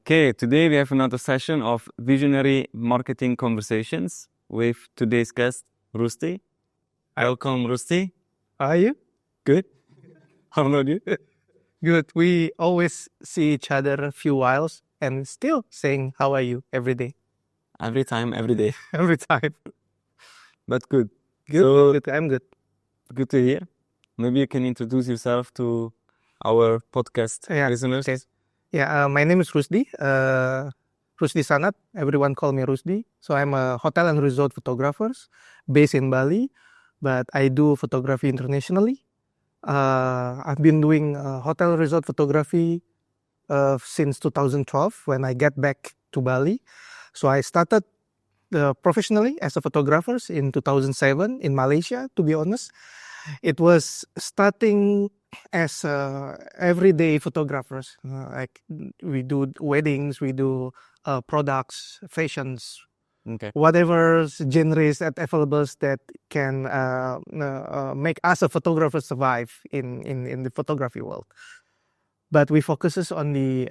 Okay, today we have another session of visionary marketing conversations with today's guest, Rusdi. Welcome, Rusdi. How are you? Good. How about you? Good. We always see each other a few whiles and still saying, how are you every day? Every time, every day. Every time. But good. Good. So, Good. I'm good. good to hear. Maybe you can introduce yourself to our podcast listeners. Okay. My name is Rusdi. Rusdi Sanad. Everyone call me Rusdi. So I'm a hotel and resort photographer based in Bali, but I do photography internationally. I've been doing hotel resort photography since 2012 when I get back to Bali. So I started professionally as a photographer in 2007 in Malaysia, to be honest. It was starting as everyday photographers. Like we do weddings, we do products, fashions, Okay. whatever genres that available that can make us a photographer survive in the photography world. But we focuses on the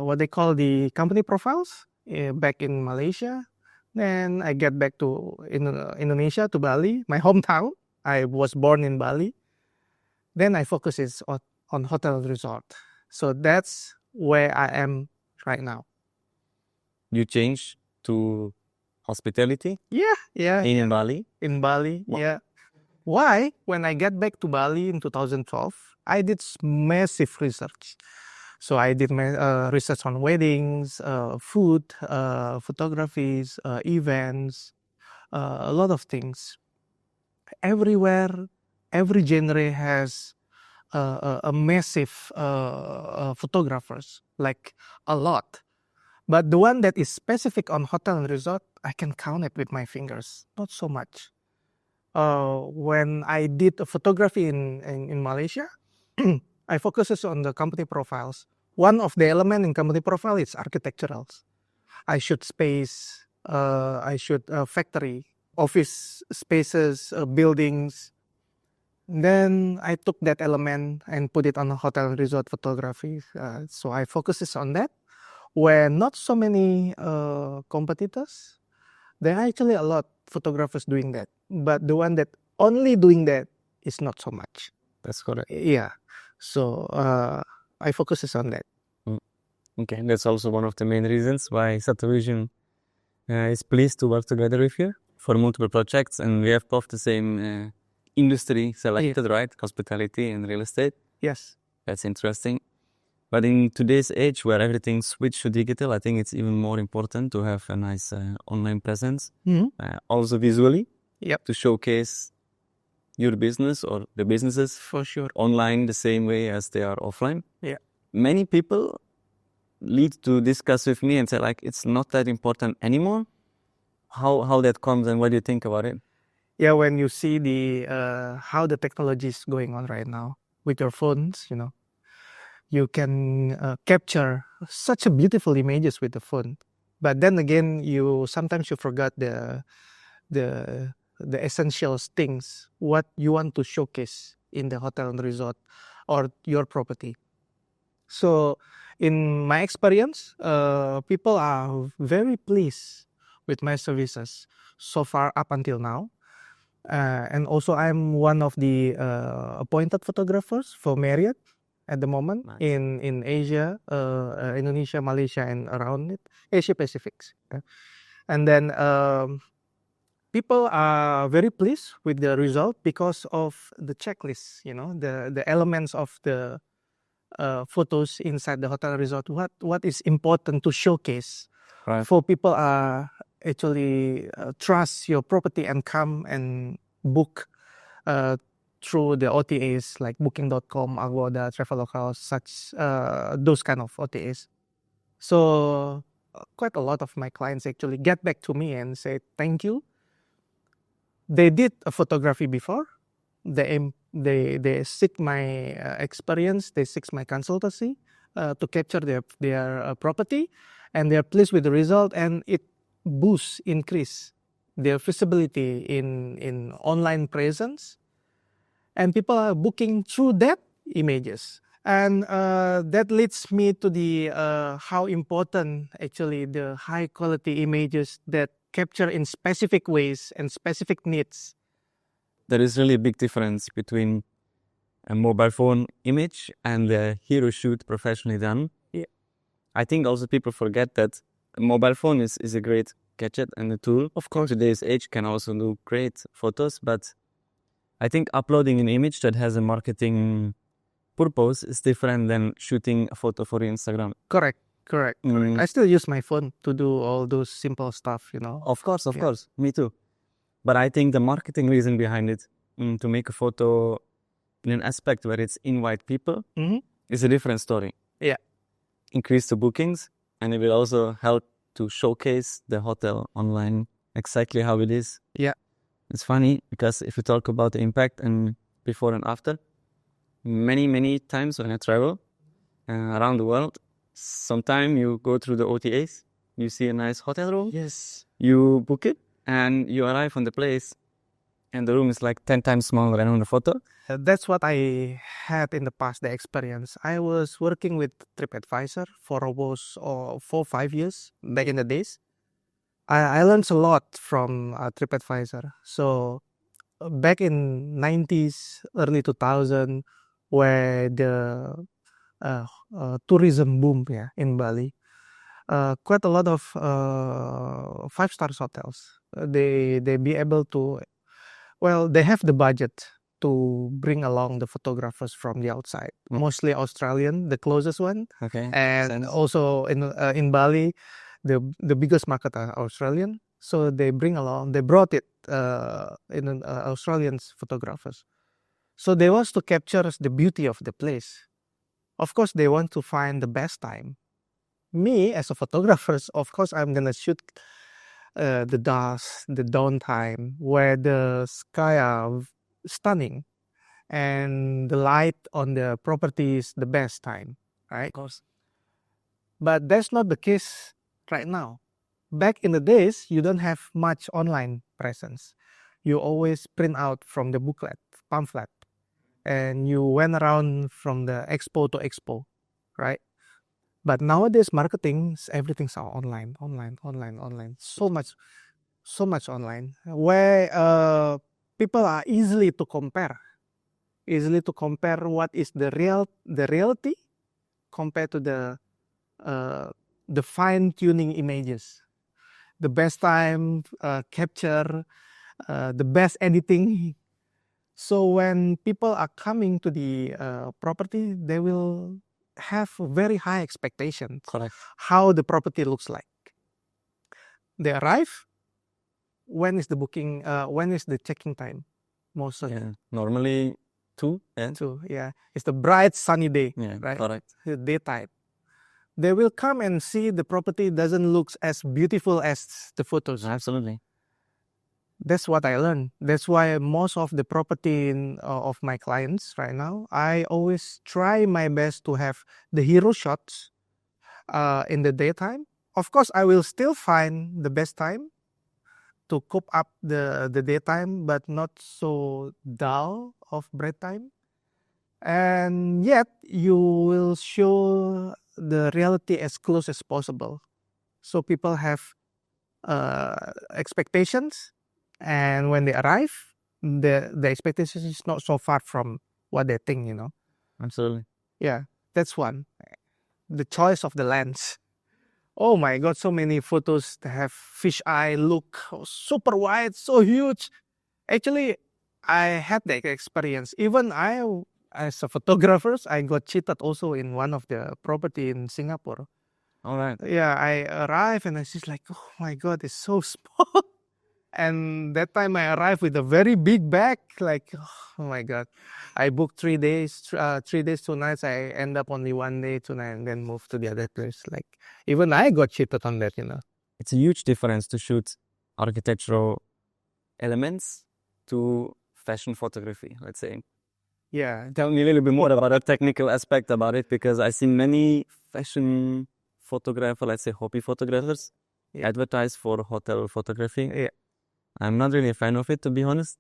what they call the company profiles back in Malaysia. Then I get back to Indonesia, to Bali, my hometown. I was born in Bali. Then I focuses on hotel and resort. So that's where I am right now. You changed to hospitality Yeah. in Bali. In Bali, Wow. yeah. Why? When I get back to Bali in 2012, I did massive research. So I did my research on weddings, food, photographies, events, a lot of things. Everywhere, every genre has a massive photographers, like a lot. But the one that is specific on hotel and resort, I can count it with my fingers, not so much. When I did a photography in Malaysia, I focuses on the company profiles. One of the element in company profile is architecturals. I shoot space, I shoot factory, office spaces, buildings. Then I took that element and put it on a hotel and resort photography. So I focuses on that. Where not so many competitors, there are actually a lot photographers doing that. But the one that only doing that is not so much. That's correct. Yeah. So I focuses on that. Okay, that's also one of the main reasons why SATUVISION is pleased to work together with you for multiple projects, and we have both the same industry selected, right? Hospitality and real estate. Yes. That's interesting. But in today's age where everything switched to digital, I think it's even more important to have a nice online presence, also visually, to showcase your business or the businesses For sure. online the same way as they are offline. Yeah. Many people lead to discuss with me and say, like, it's not that important anymore. How that comes and what do you think about it? Yeah, when you see the how the technology is going on right now with your phones, you can capture such a beautiful images with the phone. But then again, sometimes you forgot the essential things, what you want to showcase in the hotel and resort or your property. So in my experience, people are very pleased with my services so far up until now. And also I'm one of the appointed photographers for Marriott at the moment. Nice. in Asia, Indonesia, Malaysia, and around it, Asia Pacific. And then people are very pleased with the result because of the checklist, the elements of the photos inside the hotel resort. What is important to showcase, Right. for people actually trust your property and come and book through the OTAs like Booking.com, Agoda, Traveloka, such those kind of OTAs. So quite a lot of my clients actually get back to me and say thank you. They did a photography before. They seek my experience. They seek my consultancy to capture their property, and they're pleased with the result. And it increase their visibility in online presence, and people are booking through that images. And that leads me to the how important actually the high quality images that capture in specific ways and specific needs. There is really a big difference between a mobile phone image and a hero shoot professionally done. Yeah. I think also people forget that a mobile phone is a great gadget and a tool. Of course. Today's age can also do great photos, but I think uploading an image that has a marketing purpose is different than shooting a photo for Instagram. Correct. I still use my phone to do all those simple stuff, you know. Of course, me too. But I think the marketing reason behind it, to make a photo in an aspect where it's invite people, is a different story. Yeah. Increase the bookings, and it will also help to showcase the hotel online exactly how it is. Yeah. It's funny because if you talk about the impact and before and after, many times when I travel around the world, sometime you go through the OTAs, you see a nice hotel room, Yes. you book it, and you arrive on the place, and the room is like 10 times smaller than on the photo. That's what I had in the past, the experience. I was working with TripAdvisor for almost 4 or 5 years back in the days. I learned a lot from TripAdvisor. So back in 90s, early 2000, where the tourism boom in Bali, quite a lot of 5-star hotels. They be able to, they have the budget to bring along the photographers from the outside, mostly Australian, the closest one. Okay. And also in Bali, the biggest market are Australian. So they brought it in Australian photographers. So they want to capture the beauty of the place. Of course, they want to find the best time. Me as a photographer, of course, I'm gonna shoot the dusk, the dawn time, where the sky are stunning, and the light on the property is the best time, right? Of course. But that's not the case right now. Back in the days, you don't have much online presence. You always print out from the booklet, pamphlet, and you went around from the expo to expo, right? But nowadays, marketing, everything's online. So much online, where people are easily to compare what is the reality compared to the fine-tuning images, the best time capture, the best editing. So when people are coming to the property, they will have very high expectations. Correct. How the property looks like. They arrive. When is the booking? When is the checking time? Most of normally 2. 2. Yeah, it's the bright sunny day. Yeah, right. Correct. The daytime. They will come and see the property doesn't look as beautiful as the photos. Absolutely. That's what I learned. That's why most of the property of my clients right now, I always try my best to have the hero shots in the daytime. Of course, I will still find the best time to cope up the daytime, but not so dull of bright time. And yet, you will show the reality as close as possible. So people have expectations, and when they arrive, the expectation is not so far from what they think, you know. Absolutely. Yeah, that's one. The choice of the lens. Oh my God, so many photos that have fisheye look, super wide, so huge. Actually, I had that experience. Even I, as a photographer, I got cheated also in one of the property in Singapore. All right. Yeah, I arrived and I was just like, oh my God, it's so small. And that time I arrived with a very big bag, like, oh my God. I booked 3 days, 3 days, 2 nights. I end up only 1 day, 2 nights, and then move to the other place. Like, even I got cheated on that, you know. It's a huge difference to shoot architectural elements to fashion photography, let's say. Yeah. Tell me a little bit more about the technical aspect about it, because I see many fashion photographers, let's say hobby photographers, advertise for hotel photography. Yeah. I'm not really a fan of it, to be honest.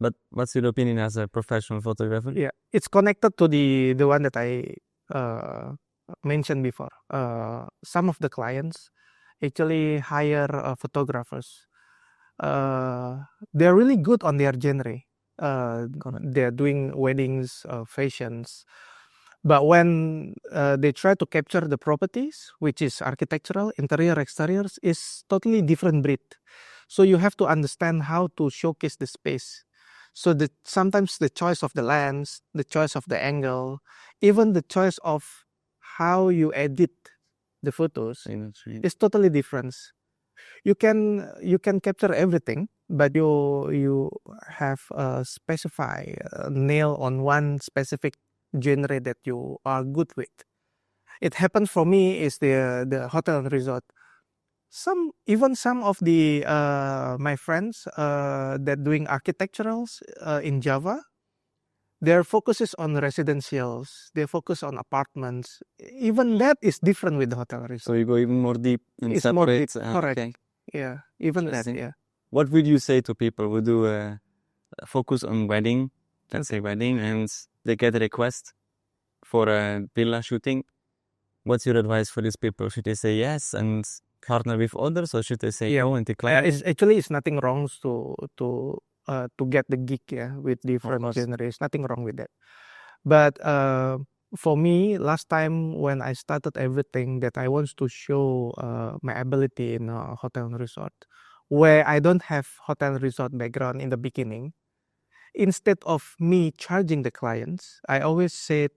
But what's your opinion as a professional photographer? Yeah, it's connected to the one that I mentioned before. Some of the clients actually hire photographers. They're really good on their genre. They're doing weddings, fashions. But when they try to capture the properties, which is architectural, interior, exteriors, is totally different breed. So you have to understand how to showcase the space. So sometimes the choice of the lens, the choice of the angle, even the choice of how you edit the photos is totally different. You can capture everything, but you have specify nail on one specific genre that you are good with. It happened for me is the hotel and resort. Some of the my friends that doing architecturals in Java, their focus is on residentials. They focus on apartments. Even that is different with the hotel and resort. So you go even more deep and It's more deep, correct. Okay. Yeah, even that. Yeah. What would you say to people who do focus on wedding, let's say wedding, and they get a request for a villa shooting? What's your advice for these people? Should they say yes and partner with others, or should they say no and decline? It's nothing wrong to get the gig with different genres. Nothing wrong with that. But for me, last time when I started everything, that I want to show my ability in a hotel and resort, where I don't have hotel and resort background in the beginning. Instead of me charging the clients, I always said,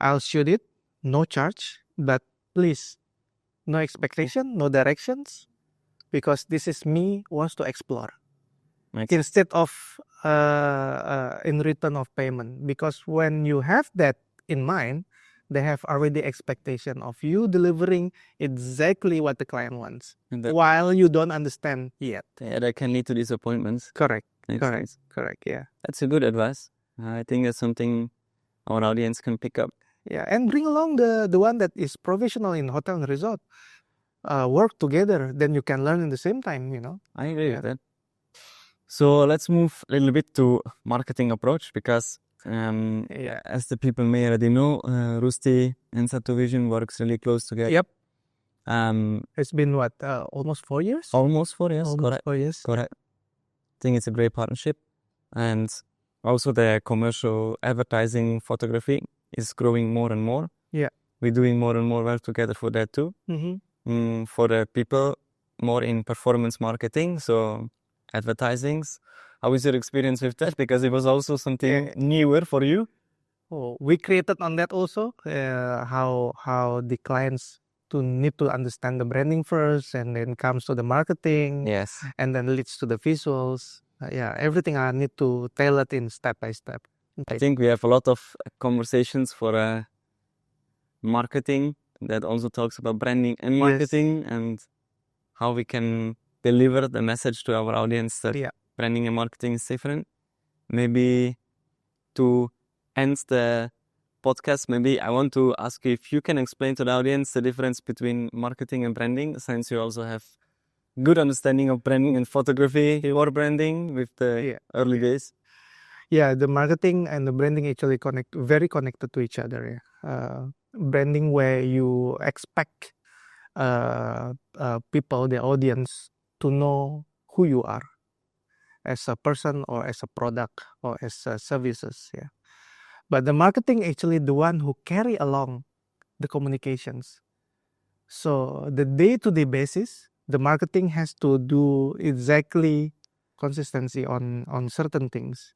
I'll shoot it, no charge, but please, no expectation, no directions, because this is me wants to explore. Instead of in return of payment, because when you have that in mind, they have already expectation of you delivering exactly what the client wants, while you don't understand yet. Yeah, that can lead to disappointments. Correct. Correct. Yeah, that's a good advice. I think that's something our audience can pick up. Yeah, and bring along the one that is professional in hotel and resort. Work together, then you can learn in the same time. I agree with that. So let's move a little bit to marketing approach, because as the people may already know, Rusdi and SATUVISION works really close together. Yep. It's been what, almost 4 years? Almost 4 years. Almost 4 years. Correct. I think it's a great partnership, and also the commercial advertising photography is growing more and more. Yeah. We're doing more and more work together for that too. For the people more in performance marketing, so advertisings. How is your experience with that? Because it was also something newer for you. Oh, we created on that also. How the clients need to understand the branding first, and then comes to the marketing. Yes. And then leads to the visuals. Everything I need to tailor it in step by step. I think we have a lot of conversations for marketing that also talks about branding and marketing, and how we can deliver the message to our audience that branding and marketing is different. Maybe to end the podcast, maybe I want to ask you if you can explain to the audience the difference between marketing and branding, since you also have good understanding of branding and photography or branding with the early days. Yeah, the marketing and the branding actually very connected to each other. Branding where you expect people, the audience, to know who you are as a person or as a product or as services. But the marketing actually the one who carry along the communications. So the day-to-day basis, the marketing has to do exactly consistency on certain things.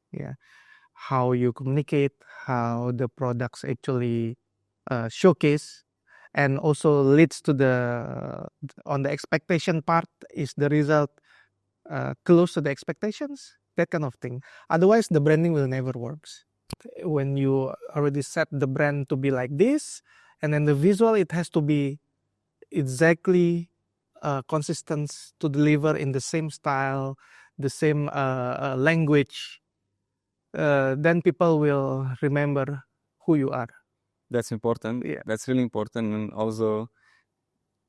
How you communicate, how the products actually showcase, and also leads to on the expectation part, is the result close to the expectations, that kind of thing. Otherwise, the branding will never works. When you already set the brand to be like this, and then the visual, it has to be exactly consistent to deliver in the same style, the same language, then people will remember who you are. That's important. That's really important. And also,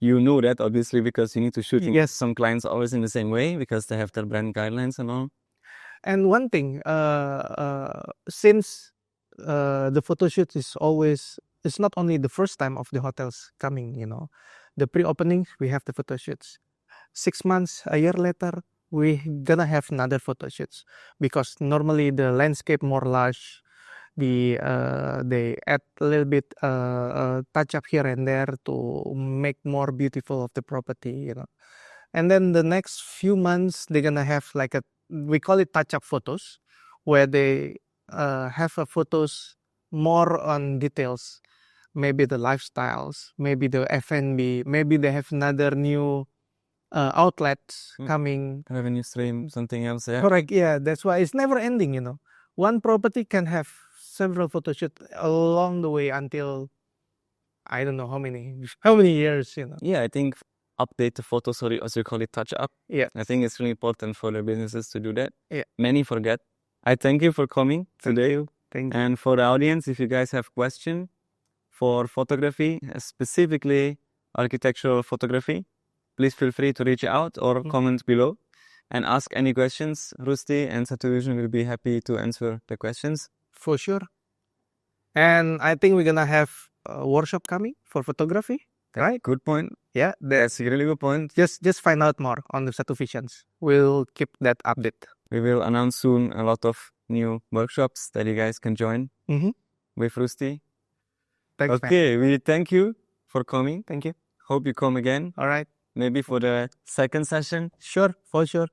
you know that obviously because you need to shoot some clients always in the same way because they have their brand guidelines and all. And one thing, since the photo shoot is always, it's not only the first time of the hotels coming, the pre-opening, we have the photo shoots. 6 months, a year later, we gonna have another photo shoots, because normally the landscape more large, they add a little bit touch up here and there to make more beautiful of the property, And then the next few months, they're gonna have like we call it touch up photos, where they have photos more on details, maybe the lifestyles, maybe the F&B, maybe they have another new outlets coming. Revenue stream, something else, yeah. Correct, yeah. That's why it's never ending, One property can have several photo shoots along the way until I don't know how many years, Yeah, I think update the photos, or as you call it, touch up. Yeah. I think it's really important for the businesses to do that. Yeah. Many forget. I thank you for coming today. Thank you. And for the audience, if you guys have questions for photography, specifically architectural photography, please feel free to reach out or comment below and ask any questions. Rusdi and SATUVISION will be happy to answer the questions. For sure. And I think we're gonna have a workshop coming for photography, right? Good point. Yeah, That's a really good point. Just find out more on the SATUVISIONs. We'll keep that update. We will announce soon a lot of new workshops that you guys can join with Rusdi. Thanks, okay, we thank you for coming. Thank you. Hope you come again. All right. Maybe for the second session. Sure, for sure.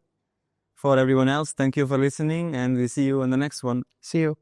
For everyone else, thank you for listening, and we'll see you on the next one. See you.